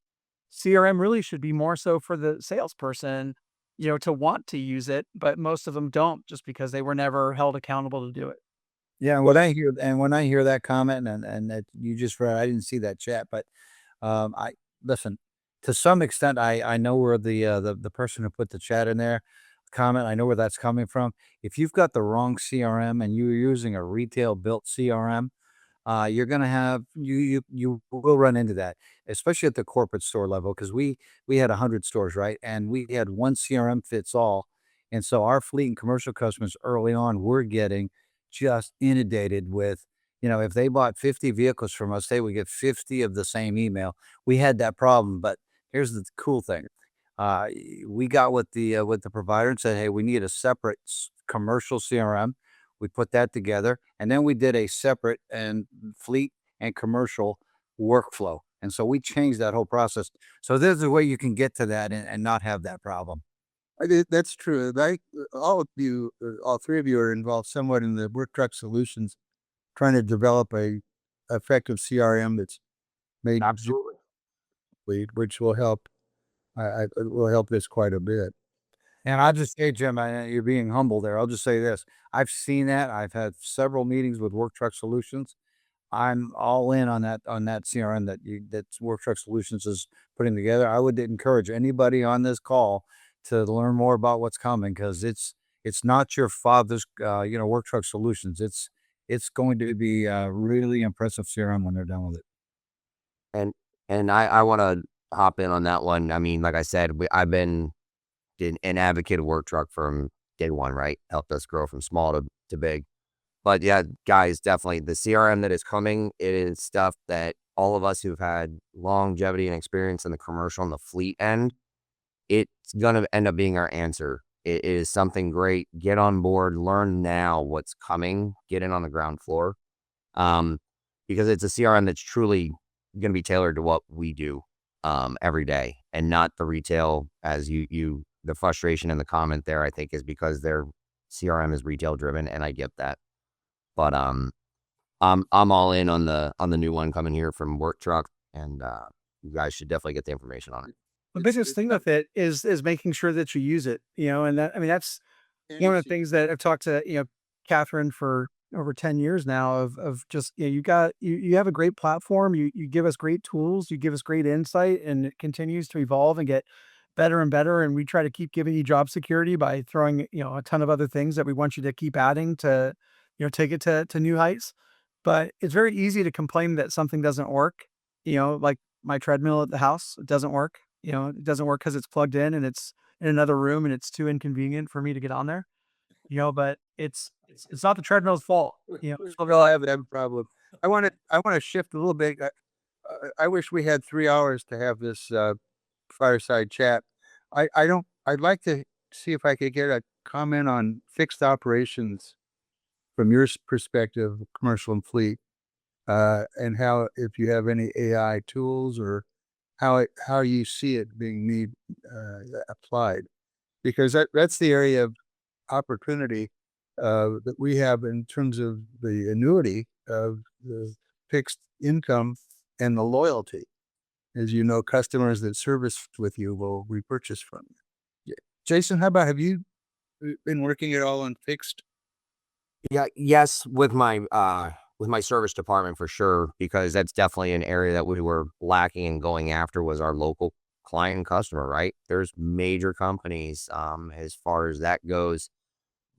CRM really should be more so for the salesperson, to want to use it, but most of them don't just because they were never held accountable to do it. Yeah, when I hear that comment and that you just read, I didn't see that chat, but I listen. To some extent, I know where the person who put the chat in there comment. I know where that's coming from. If you've got the wrong CRM and you're using a retail built CRM, you're gonna have you will run into that, especially at the corporate store level, because we had 100 stores, right? And we had one CRM fits all. And so our fleet and commercial customers early on were getting just inundated with, if they bought 50 vehicles from us, they would get 50 of the same email. We had that problem, but here's the cool thing. Uh, we got with the provider and said, hey, we need a separate commercial CRM. We put that together, and then we did a separate and fleet and commercial workflow. And so we changed that whole process. So there's a way you can get to that and not have that problem. that's true. All of you, all three of you are involved somewhat in the Work Truck Solutions, trying to develop a effective CRM that's made Absolutely. fleet, which will help. It will help this quite a bit. And I'll just say, Jim, you're being humble there. I'll just say this. I've seen that. I've had several meetings with Work Truck Solutions. I'm all in on that CRM that Work Truck Solutions is putting together. I would encourage anybody on this call to learn more about what's coming, because it's not your father's Work Truck Solutions. It's going to be a really impressive CRM when they're done with it. And I want to hop in on that one. I mean, like I said, I've been an advocate of Work Truck from day one, right? Helped us grow from small to big. But yeah, guys, definitely the CRM that is coming, it is stuff that all of us who've had longevity and experience in the commercial and the fleet end, it's going to end up being our answer. It is something great. Get on board, learn now what's coming, get in on the ground floor. Um, because it's a CRM that's truly going to be tailored to what we do every day, and not the retail. As the frustration in the comment there, I think, is because their CRM is retail driven, and I get that. But I'm all in on the new one coming here from Work Truck, and you guys should definitely get the information on it. The biggest thing with it is making sure that you use it, and that's one of the things that I've talked to, Catherine for over 10 years now of just, you have a great platform. You give us great tools, you give us great insight, and it continues to evolve and get better and better. And we try to keep giving you job security by throwing, a ton of other things that we want you to keep adding to, take it to new heights. But it's very easy to complain that something doesn't work, like my treadmill at the house, it doesn't work. It doesn't work because it's plugged in and it's in another room and it's too inconvenient for me to get on there. But it's not the treadmill's fault. Well, I have that problem. I want to shift a little bit. I wish we had 3 hours to have this fireside chat. I don't. I'd like to see if I could get a comment on fixed operations from your perspective, commercial and fleet, and how, if you have any AI tools, or how you see it being applied, because that's the area of opportunity that we have in terms of the annuity of the fixed income and the loyalty. As you know, customers that service with you will repurchase from you. Jason, how about, have you been working at all on fixed? Yeah, yes, with my service department for sure, because that's definitely an area that we were lacking and going after, was our local client and customer, right? There's major companies as far as that goes,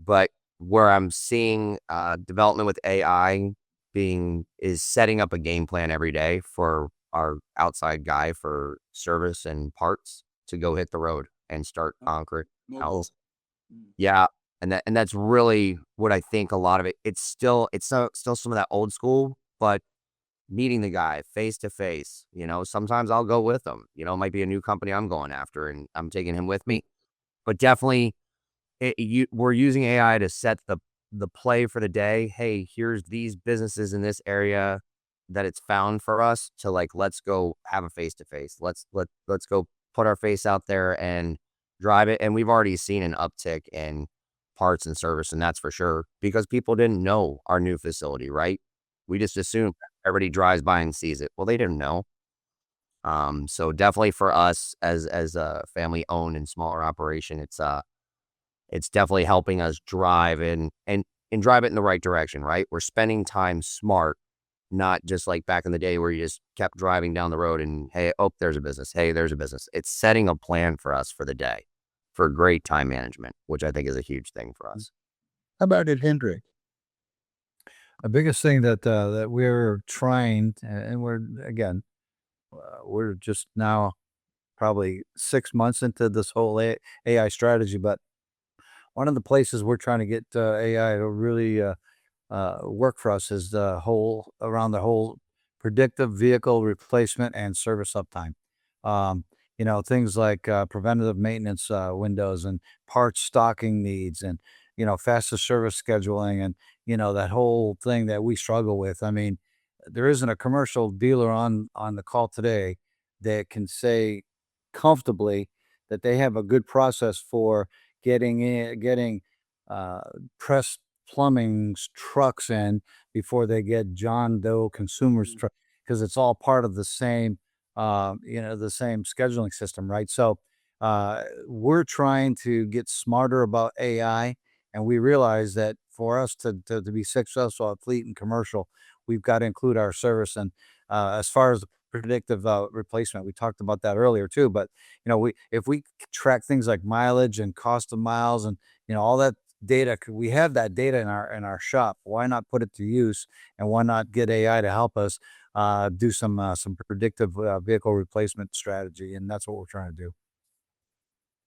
but where I'm seeing development with AI is setting up a game plan every day for our outside guy for service and parts to go hit the road and start conquering. Yeah, and that's really what I think. A lot of it's still some of that old school, but meeting the guy face to face. Sometimes I'll go with him. It might be a new company I'm going after, and I'm taking him with me. But definitely, we're using AI to set the play for the day. Hey, here's these businesses in this area. that it's found for us to like, let's go have a face to face. Let's go put our face out there and drive it. And we've already seen an uptick in parts and service, and that's for sure because people didn't know our new facility, right? We just assumed everybody drives by and sees it. Well, they didn't know. So definitely for us as a family owned and smaller operation, it's definitely helping us drive and drive it in the right direction, right? We're spending time smart, not just like back in the day where you just kept driving down the road and, hey, oh, there's a business. Hey, there's a business. It's setting a plan for us for the day for great time management, which I think is a huge thing for us. How about it, Hendrik? The biggest thing that that we're trying, and we're just now probably 6 months into this whole AI strategy, but one of the places we're trying to get AI to really work for us is the whole predictive vehicle replacement and service uptime. Things like preventative maintenance windows and parts stocking needs and, faster service scheduling and, that whole thing that we struggle with. I mean, there isn't a commercial dealer on the call today that can say comfortably that they have a good process for getting press plumbing's trucks in before they get John Doe consumers truck because it's all part of the same the same scheduling system, right? So we're trying to get smarter about AI, and we realize that for us to be successful at fleet and commercial, we've got to include our service. And as far as the predictive replacement, we talked about that earlier too. But if we track things like mileage and cost of miles and all that data, we have that data in our shop. Why not put it to use, and why not get AI to help us do some predictive vehicle replacement strategy? And that's what we're trying to do.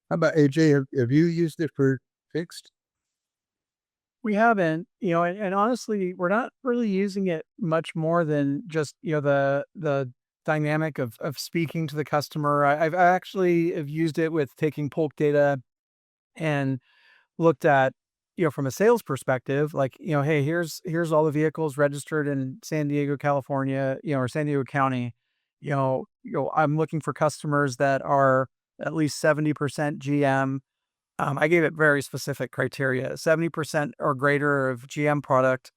How about AJ? Have you used it for fixed? We haven't, and honestly, we're not really using it much more than just, the dynamic of speaking to the customer. I actually have used it with taking Polk data and looked at, from a sales perspective, like, hey, here's all the vehicles registered in San Diego, California, or San Diego County. I'm looking for customers that are at least 70% GM. I gave it very specific criteria. 70% or greater of GM product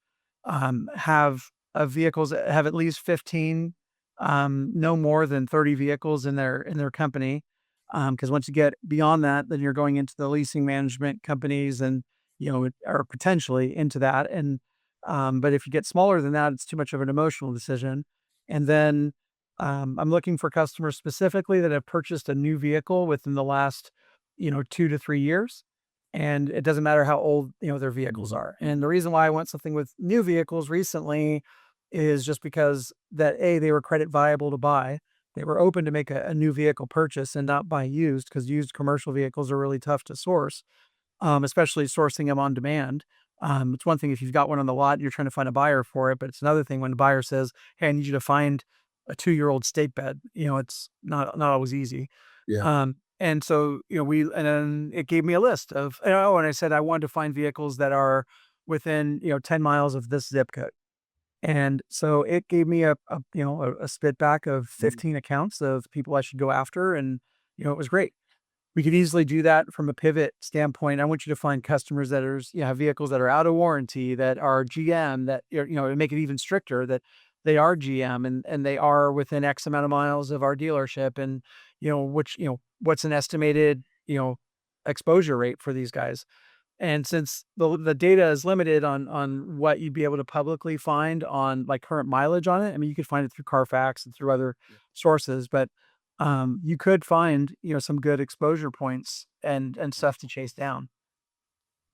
have vehicles that have at least 15, no more than 30 vehicles in their company. Because once you get beyond that, then you're going into the leasing management companies and, or potentially into that. And, but if you get smaller than that, it's too much of an emotional decision. And then I'm looking for customers specifically that have purchased a new vehicle within the last, 2 to 3 years. And it doesn't matter how old, their vehicles are. And the reason why I want something with new vehicles recently is just because that they were credit viable to buy. They were open to make a new vehicle purchase and not buy used, because used commercial vehicles are really tough to source, especially sourcing them on demand. It's one thing if you've got one on the lot, you're trying to find a buyer for it, but it's another thing when the buyer says, hey, I need you to find a 2-year-old state bed. It's not always easy. Yeah. And so, and then it gave me a list of, and I said I wanted to find vehicles that are within, 10 miles of this zip code. And so it gave me a spit back of 15 accounts of people I should go after. And, it was great. We could easily do that from a pivot standpoint. I want you to find customers that are, have vehicles that are out of warranty, that are GM, that, make it even stricter that they are GM and they are within X amount of miles of our dealership. And, what's an estimated, exposure rate for these guys. And since the data is limited on what you'd be able to publicly find on like current mileage on it, I mean, you could find it through Carfax and through other sources, but you could find, some good exposure points and stuff to chase down.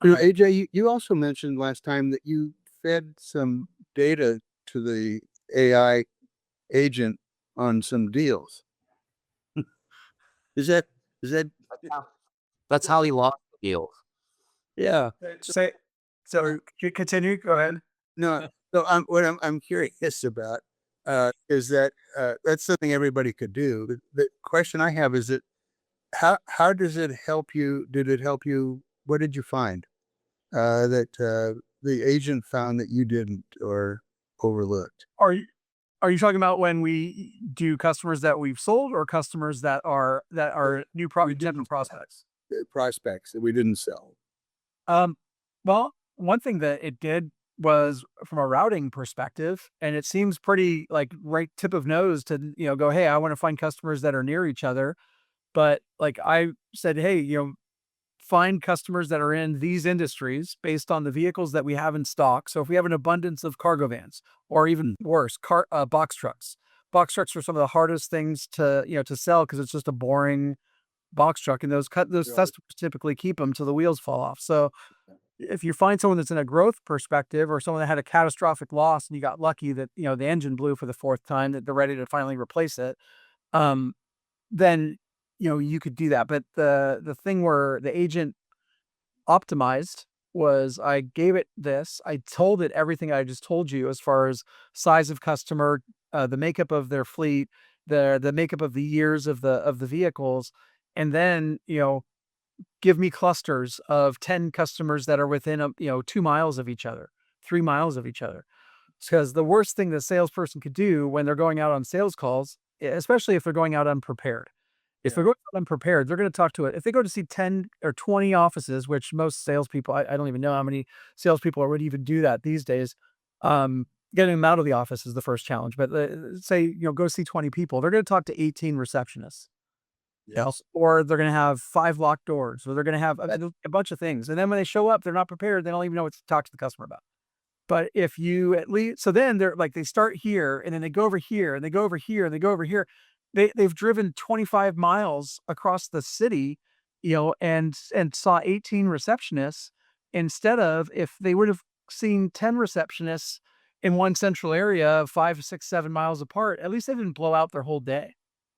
AJ, you also mentioned last time that you fed some data to the AI agent on some deals. Is that That's how he lost the deal. yeah? So continue. Go ahead. No, so what I'm curious about is that that's something everybody could do. The question I have is that how does it help you? Did it help you? What did you find that the agent found that you didn't or overlooked? Are you talking about when we do customers that we've sold or customers that are new potential prospects? Prospects that we didn't sell. Well, one thing that it did was from a routing perspective, and it seems pretty like right tip of nose to, go, hey, I want to find customers that are near each other. But like I said, hey, find customers that are in these industries based on the vehicles that we have in stock. So if we have an abundance of cargo vans, or even worse, box trucks. Box trucks are some of the hardest things to sell because it's just a boring box truck, and those Right. customers typically keep them till the wheels fall off. So if you find someone that's in a growth perspective, or someone that had a catastrophic loss and you got lucky that the engine blew for the fourth time, that they're ready to finally replace it, then you could do that. But the thing where the agent optimized was, I gave it this, I told it everything I just told you as far as size of customer, the makeup of their fleet, the makeup of the years of the vehicles, and then give me clusters of 10 customers that are within 2 miles of each other, 3 miles of each other. Because the worst thing the salesperson could do when they're going out on sales calls, especially if they're going out unprepared, if they're going out unprepared, they're going to talk to it. If they go to see 10 or 20 offices, which most salespeople, I don't even know how many salespeople would even do that these days. Getting them out of the office is the first challenge. But say, go see 20 people, they're going to talk to 18 receptionists. Yes. Or they're going to have 5 locked doors, or they're going to have a bunch of things. And then when they show up, they're not prepared. They don't even know what to talk to the customer about. But if you at least, so then they're like, they start here and then they go over here and they go over here and they go over here. They've driven 25 miles across the city, and saw 18 receptionists, instead of, if they would have seen 10 receptionists in one central area, 5, 6, 7 miles apart, at least they didn't blow out their whole day.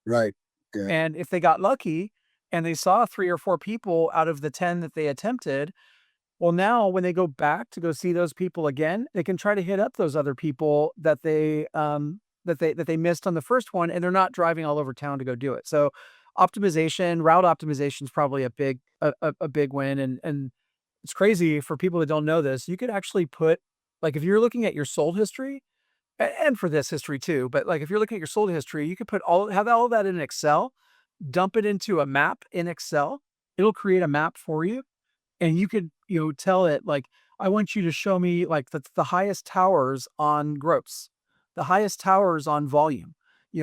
Right. Yeah. And if they got lucky and they saw 3 or 4 people out of the 10 that they attempted, well, now when they go back to go see those people again, they can try to hit up those other people that they missed on the first one, and they're not driving all over town to go do it. So optimization, route optimization is probably a big win. And it's crazy for people that don't know this. You could actually put, like, if you're looking at your sold history, and for this history too, but like if you're looking at your sold history, you could have all of that in Excel, dump it into a map in Excel. It'll create a map for you. And you could, tell it, like, I want you to show me like the highest towers on gross, the highest towers on volume.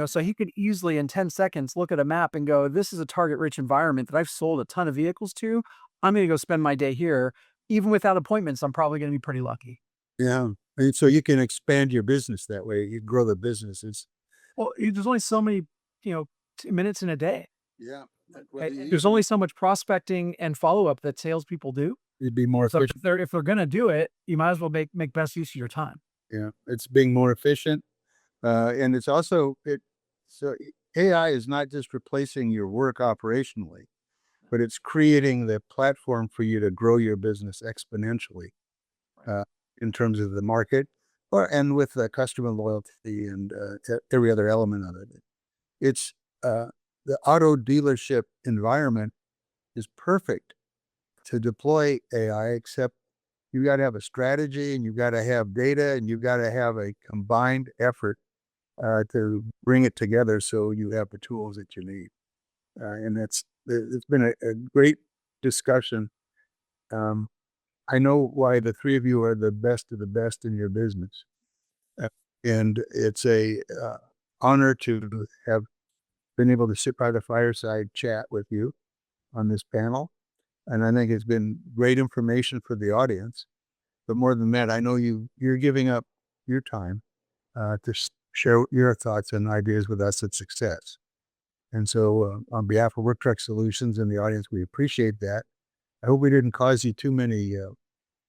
So he could easily in 10 seconds look at a map and go, this is a target rich environment that I've sold a ton of vehicles to. I'm going to go spend my day here. Even without appointments, I'm probably going to be pretty lucky. Yeah. And so you can expand your business that way. You grow the businesses. Well, there's only so many, minutes in a day. Yeah. There's only so much prospecting and follow-up that salespeople do. It'd be more So efficient. if they're going to do it, you might as well make best use of your time. Yeah. It's being more efficient. And it's also, so AI is not just replacing your work operationally, but it's creating the platform for you to grow your business exponentially, in terms of the market, and with the customer loyalty and every other element of it. It's the auto dealership environment is perfect to deploy AI, except you got to have a strategy, and you got to have data, and you got to have a combined effort to bring it together so you have the tools that you need. And it's been a great discussion. I know why the three of you are the best of the best in your business. And it's a honor to have been able to sit by the fireside chat with you on this panel. And I think it's been great information for the audience. But more than that, I know you're giving up your time to share your thoughts and ideas with us at Success. And so on behalf of Work Truck Solutions and the audience, we appreciate that. I hope we didn't cause you too many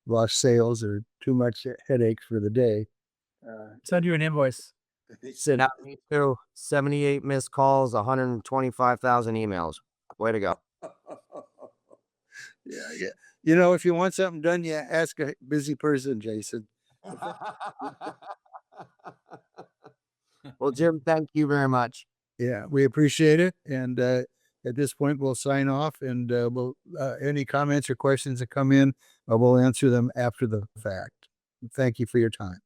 lost sales or too much headaches for the day. Send you an invoice. Sent out 78 missed calls, 125,000 emails. Way to go. Yeah. If you want something done, you ask a busy person, Jason. Well, Jim, thank you very much. Yeah, we appreciate it. And at this point, we'll sign off, and we'll any comments or questions that come in, we'll answer them after the fact. Thank you for your time.